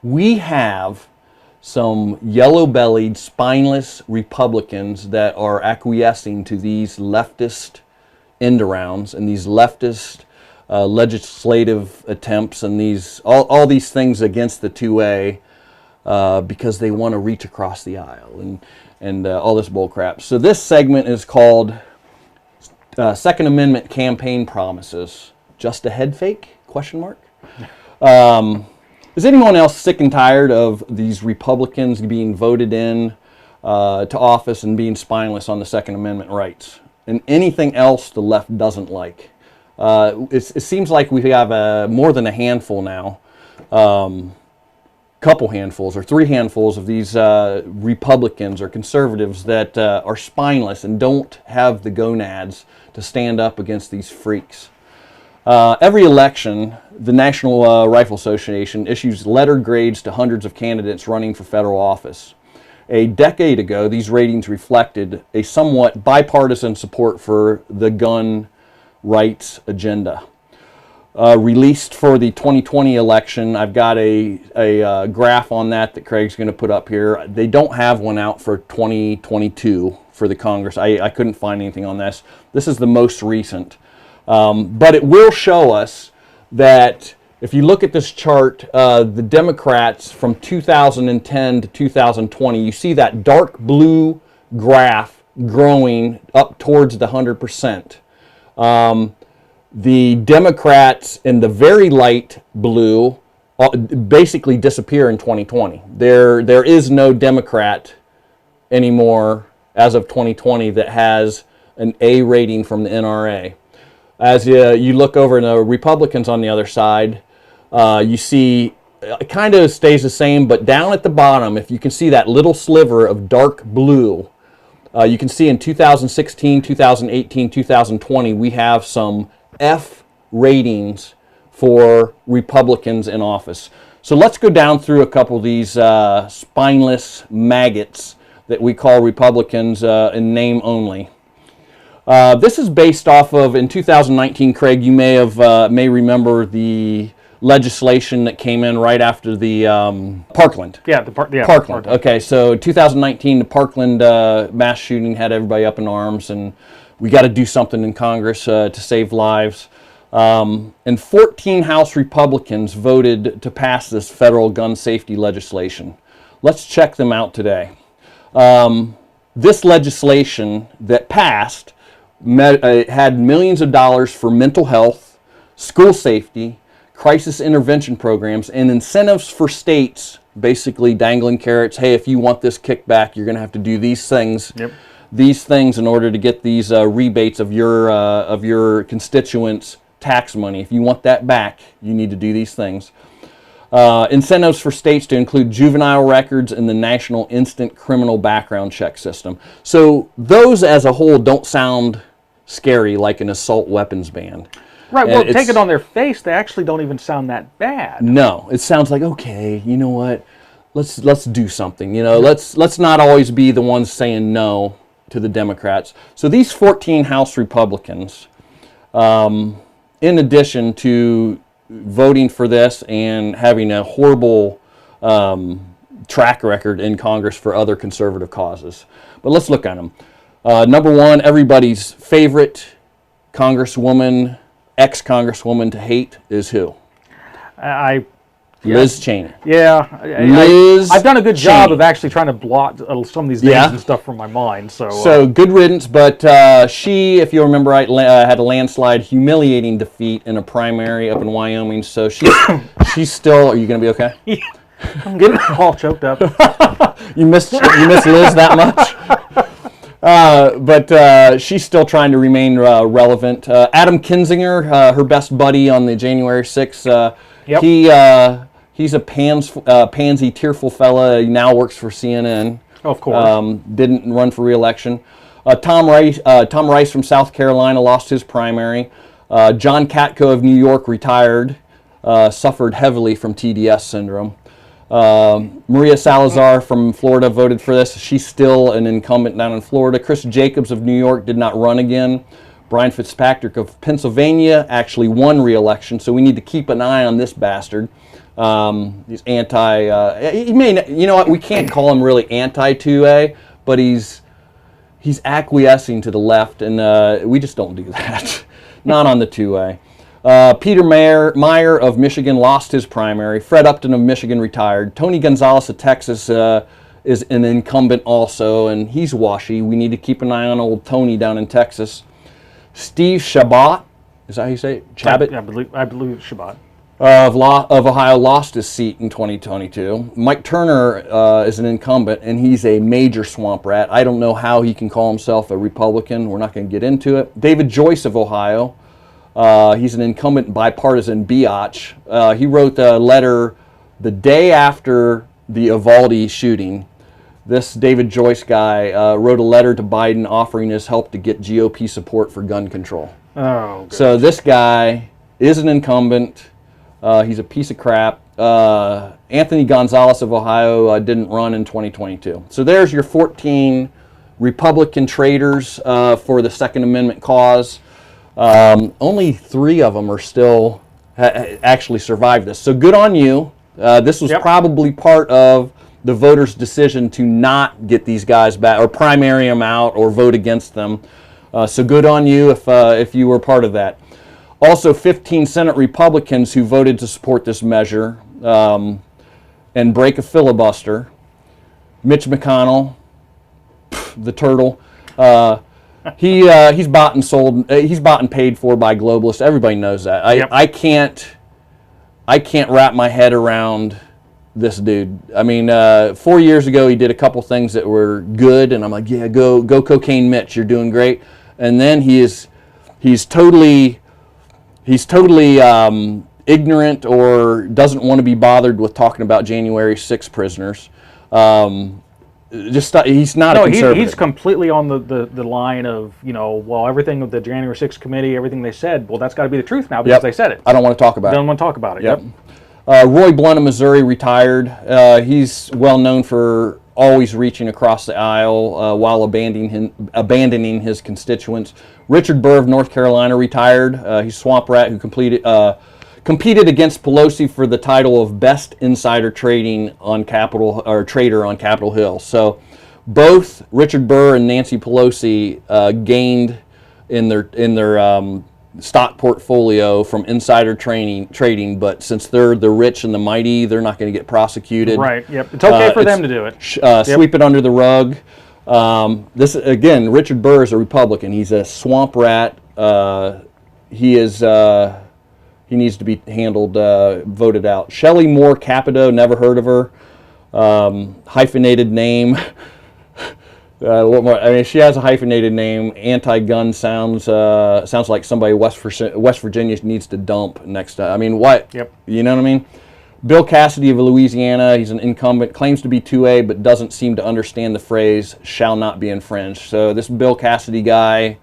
We have some yellow-bellied, spineless Republicans that are acquiescing to these leftist end-arounds and these leftist legislative attempts and these all these things against the 2A because they want to reach across the aisle and all this bull crap. So this segment is called Second Amendment Campaign Promises. Just a head fake? Question mark. Is anyone else sick and tired of these Republicans being voted in to office and being spineless on the Second Amendment rights? And anything else the left doesn't like? It seems like we have more than a handful now, couple handfuls or three handfuls of these Republicans or conservatives that are spineless and don't have the gonads to stand up against these freaks. Every election, the National Rifle Association issues letter grades to hundreds of candidates running for federal office. A decade ago, these ratings reflected a somewhat bipartisan support for the gun rights agenda. Released for the 2020 election, I've got a graph on that Craig's going to put up here. They don't have one out for 2022 for the Congress. I couldn't find anything on this. This is the most recent. But it will show us that if you look at this chart, the Democrats from 2010 to 2020, you see that dark blue graph growing up towards the 100%. The Democrats in the very light blue basically disappear in 2020. There is no Democrat anymore as of 2020 that has an A rating from the NRA. As you look over in the Republicans on the other side, you see it kind of stays the same, but down at the bottom, if you can see that little sliver of dark blue, you can see in 2016, 2018, 2020, we have some F ratings for Republicans in office. So let's go down through a couple of these spineless maggots that we call Republicans in name only. This is based off of, in 2019, Craig, you may remember the legislation that came in right after the Parkland. Parkland. Okay, so 2019, the Parkland mass shooting had everybody up in arms, and we got to do something in Congress to save lives. And 14 House Republicans voted to pass this federal gun safety legislation. Let's check them out today. This legislation that passed had millions of dollars for mental health, school safety, crisis intervention programs, and incentives for states, basically dangling carrots. Hey, if you want this kickback, you're going to have to do these things. Yep. These things in order to get these rebates of your constituents' tax money. If you want that back, you need to do these things. Incentives for states to include juvenile records in the National Instant Criminal Background Check System. So those as a whole don't sound scary like an assault weapons ban. Right, well, take it on their face, they actually don't even sound that bad. No, it sounds like, okay, you know what, let's do something. You know, let's not always be the ones saying no to the Democrats. So these 14 House Republicans, in addition to voting for this and having a horrible track record in Congress for other conservative causes. But let's look at them. Number one, everybody's favorite Congresswoman, ex-Congresswoman to hate is who? Liz Cheney. Yeah, I've done a good job of actually trying to blot some of these names and stuff from my mind. So good riddance, but she, if you remember right, had a landslide, humiliating defeat in a primary up in Wyoming. So she's still. Are you going to be okay? Yeah. I'm getting all choked up. You miss Liz that much? But she's still trying to remain relevant. Adam Kinzinger, her best buddy on the January 6th, he's a pansy, tearful fella. He now works for CNN. Of course. Didn't run for re-election. Tom Rice from South Carolina lost his primary. John Katko of New York retired, suffered heavily from TDS syndrome. Maria Salazar from Florida voted for this. She's still an incumbent down in Florida. Chris Jacobs of New York did not run again. Brian Fitzpatrick of Pennsylvania actually won re-election, so we need to keep an eye on this bastard. He's he may, you know what, we can't call him really anti-2A, but he's acquiescing to the left, and we just don't do that. Not on the 2A. Peter Meyer of Michigan lost his primary. Fred Upton of Michigan retired. Tony Gonzalez of Texas is an incumbent also, and he's washy. We need to keep an eye on old Tony down in Texas. Steve Chabot, is that how you say it? Chabot? I believe it's Chabot. Of Ohio lost his seat in 2022. Mike Turner is an incumbent, and he's a major swamp rat. I don't know how he can call himself a Republican. We're not going to get into it. David Joyce of Ohio. He's an incumbent bipartisan biatch. He wrote a letter the day after the Uvalde shooting. This David Joyce guy wrote a letter to Biden offering his help to get GOP support for gun control. Oh, good. So this guy is an incumbent. He's a piece of crap. Anthony Gonzalez of Ohio didn't run in 2022. So there's your 14 Republican traitors for the Second Amendment cause. Only 3 of them are still actually survived this. So good on you. This was probably part of the voters' decision to not get these guys back, or primary them out, or vote against them. So good on you if you were part of that. Also, 15 Senate Republicans who voted to support this measure and break a filibuster. Mitch McConnell, the turtle. He's bought and sold. He's bought and paid for by globalists. Everybody knows that. I can't wrap my head around this dude. I mean, 4 years ago he did a couple things that were good, and I'm like, yeah, go cocaine Mitch, you're doing great. And then he's totally ignorant or doesn't want to be bothered with talking about January 6 prisoners. He's not a conservative. He's completely on the line of, well, everything with the January 6th committee, everything they said, well, that's got to be the truth now because they said it. I don't want to talk about it. Don't want to talk about it. Yep. Roy Blunt of Missouri retired. He's well known for always reaching across the aisle while abandoning his constituents. Richard Burr of North Carolina retired. He's a swamp rat who competed against Pelosi for the title of best insider trading on trader on Capitol Hill. So both Richard Burr and Nancy Pelosi gained in their stock portfolio from insider trading, but since they're the rich and the mighty, they're not going to get prosecuted. Right. Yep. It's okay for them to do it. Sweep it under the rug. This again, Richard Burr is a Republican. He's a swamp rat. He needs to be handled, voted out. Shelley Moore Capito, never heard of her. Hyphenated name. What more? I mean, she has a hyphenated name. Anti-gun sounds like somebody West Virginia needs to dump next time. I mean, what? Yep. You know what I mean? Bill Cassidy of Louisiana, he's an incumbent, claims to be 2A, but doesn't seem to understand the phrase "shall not be infringed." So this Bill Cassidy guy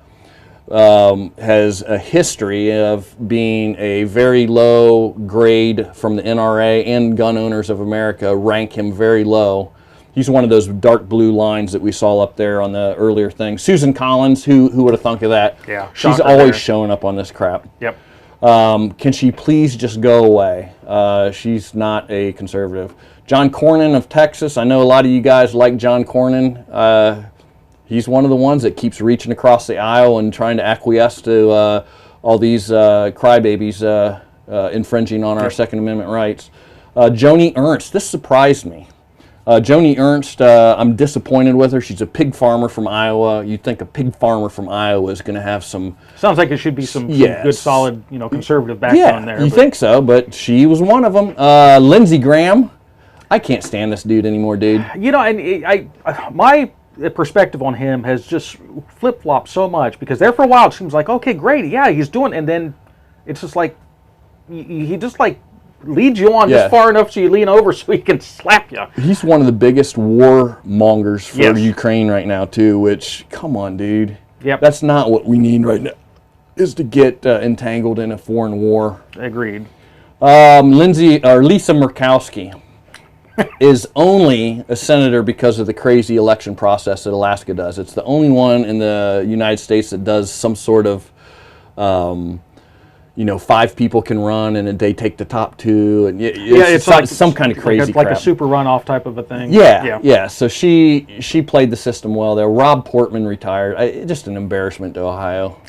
has a history of being a very low grade from the NRA, and Gun Owners of America rank him very low. He's one of those dark blue lines that we saw up there on the earlier thing. Susan Collins, who would have thunk of that? Yeah, she's always showing up on this crap. Yep. Can she please just go away? She's not a conservative. John Cornyn of Texas. I know a lot of you guys like John Cornyn. He's one of the ones that keeps reaching across the aisle and trying to acquiesce to all these crybabies infringing on our Second Amendment rights. Joni Ernst. This surprised me. Joni Ernst, I'm disappointed with her. She's a pig farmer from Iowa. You'd think a pig farmer from Iowa is going to have some... Sounds like it should be some good, solid, conservative background there. You think so, but she was one of them. Lindsey Graham. I can't stand this dude anymore, dude. And my perspective on him has just flip-flopped so much, because there for a while it seems like, okay, great, yeah, he's doing... And then it's just like, he just like... leads you on just far enough so you lean over so he can slap you. He's one of the biggest war mongers for Ukraine right now too, which, come on, dude. Yep. That's not what we need right now, is to get entangled in a foreign war. Agreed. Lisa Murkowski is only a senator because of the crazy election process that Alaska does. It's the only one in the United States that does some sort of 5 people can run and they take the top 2, and it's like some kind of crazy like crap. a super runoff type of a thing. Yeah. So she played the system well there. Rob Portman retired. Just an embarrassment to Ohio.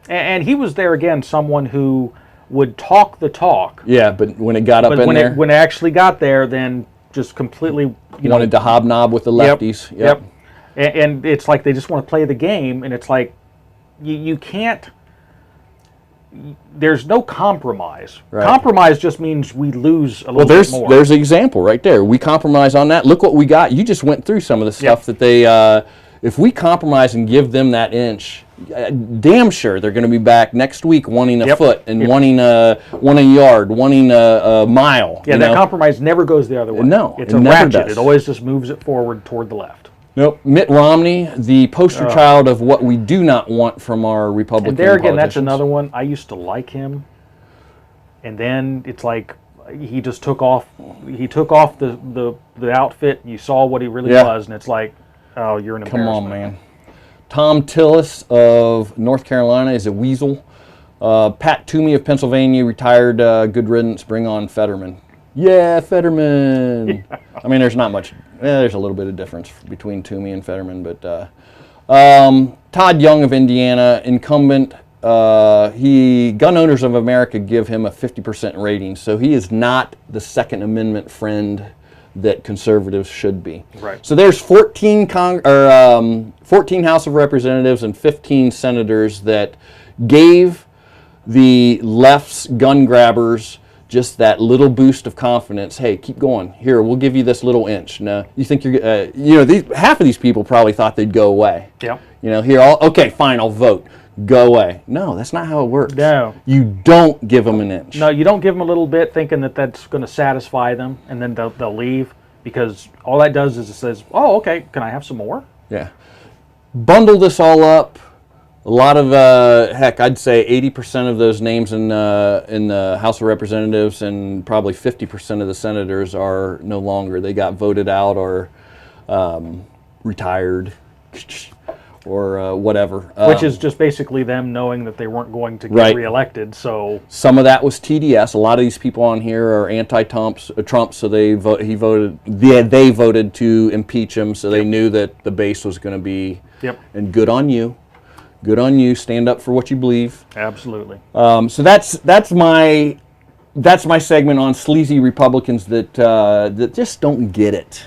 And he was there again, someone who would talk the talk. Yeah, but when it got up in there, when it actually got there, then just completely wanted to hobnob with the lefties. Yep. And it's like they just want to play the game, and it's like you can't. There's no compromise. Right. Compromise just means we lose a little bit more. There's an example right there. We compromise on that. Look what we got. You just went through some of the stuff that they. If we compromise and give them that inch, damn sure they're going to be back next week wanting a foot and wanting a yard, wanting a mile. Yeah, that compromise never goes the other way. No, it's a ratchet. It always just moves it forward toward the left. Nope. Mitt Romney, the poster child of what we do not want from our Republican politicians. And there again, that's another one. I used to like him, and then it's like he just took off. He took off the outfit, and you saw what he really was, and it's like, oh, you're an embarrassment. Come on, man. Tom Tillis of North Carolina is a weasel. Pat Toomey of Pennsylvania retired. Good riddance. Bring on Fetterman. Yeah, Fetterman. Yeah. I mean, there's not much. There's a little bit of difference between Toomey and Fetterman, but Todd Young of Indiana, incumbent. Gun Owners of America give him a 50% rating, so he is not the Second Amendment friend that conservatives should be. Right. So there's 14 House of Representatives and 15 senators that gave the left's gun grabbers just that little boost of confidence. Hey, keep going. Here, we'll give you this little inch. Now, you think you're, half of these people probably thought they'd go away. Yeah. Okay, fine, I'll vote. Go away. No, that's not how it works. No. You don't give them an inch. No, you don't give them a little bit thinking that that's going to satisfy them, and then they'll leave, because all that does is it says, oh, okay, can I have some more? Yeah. Bundle this all up. A lot of, heck, I'd say 80% of those names in the House of Representatives and probably 50% of the senators are no longer. They got voted out or retired or whatever. Which is just basically them knowing that they weren't going to get reelected. So some of that was TDS. A lot of these people on here are anti-Trump, so they voted to impeach him, so they knew that the base was going to be. Yep. And good on you. Good on you. Stand up for what you believe. Absolutely. So that's my segment on sleazy Republicans that just don't get it.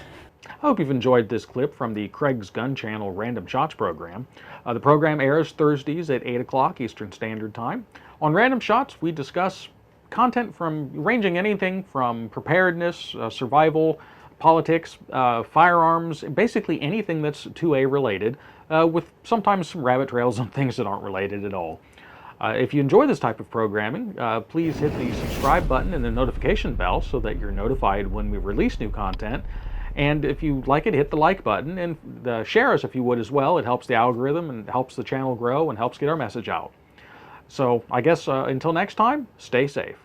I hope you've enjoyed this clip from the Craig's Gun Channel Random Shots program. The program airs Thursdays at 8 o'clock Eastern Standard Time. On Random Shots, we discuss content ranging anything from preparedness, survival, politics, firearms, basically anything that's 2A related, with sometimes some rabbit trails on things that aren't related at all. If you enjoy this type of programming, please hit the subscribe button and the notification bell so that you're notified when we release new content. And if you like it, hit the like button and share us if you would as well. It helps the algorithm and helps the channel grow and helps get our message out. So I guess until next time, stay safe.